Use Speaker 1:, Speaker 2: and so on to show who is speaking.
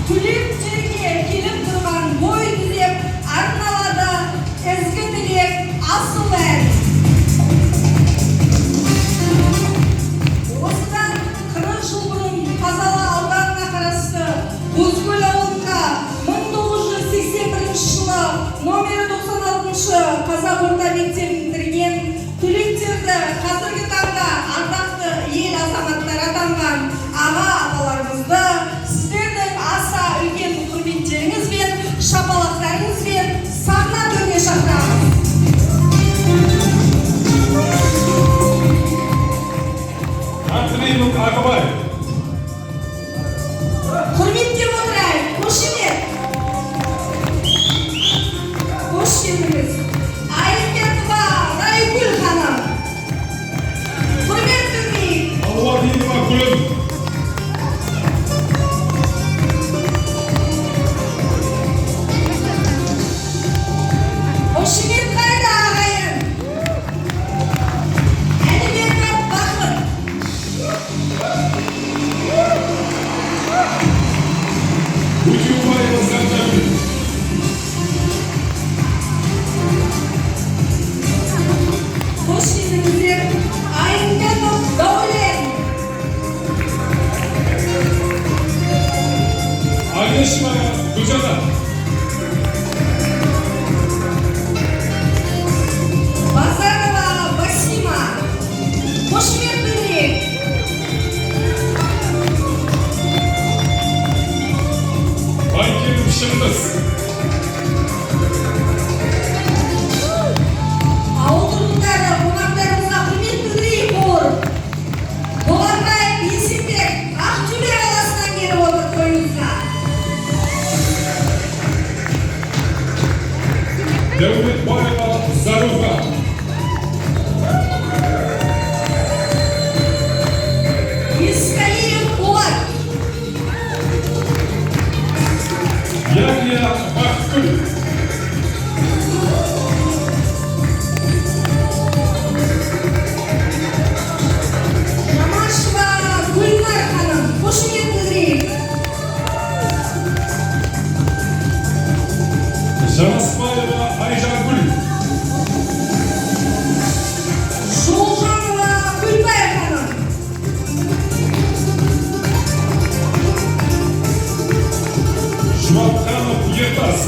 Speaker 1: Tülüp Türkiye kelip durgan boy düzep arnalada ezgi dilek asıl er. Осыдан 40 жыл бұрын Қазалы ауданына қарасты Бузгүл ауылында 1981 жылы номері 96 қазақ орта мектебін бітірген түлектерді қазіргі таңда ардақты ел азаматтары атанған аға апаларымызды сіздердің аса үлкен құрметтеріңізбен, шапалақтарыңызбен сахна төріне шақырамыз.
Speaker 2: Антонин Ағыбай.
Speaker 1: Құрметтеп отырайық, қошемет. Қош келдіңіз. Айымбетова Райгүл ханым. Құрмет білмейік.
Speaker 2: Алуадинова Гүлім.
Speaker 1: Қошемет қайда ағайын? Әлібеков Бақыт.
Speaker 2: Утюбаева Сантагүл.
Speaker 1: Қош келдіңіздер. Айымбетов Дәулет.
Speaker 2: Алешева Гүлжана.
Speaker 1: Базарова Басима. Қошемет білдірейік.
Speaker 2: Байкенов Шыңғыс.
Speaker 1: Ауыл тұрғындары, қонақтарымызға құрмет білдірейік олар. Боларбаев Есенбек Ақтөбе қаласынан келіп отыр тойымызға.
Speaker 2: Дәулетбаева Заруха.
Speaker 1: Ескалиев Болат.
Speaker 2: Яния Бақытгүл.
Speaker 1: Жамашева Гүлнар ханым. Қошемет білдірейік.
Speaker 2: Жанаспаева Айжангүл.
Speaker 1: Жолжанова Гүлбай ханым.
Speaker 2: Жұбатханов Ертас.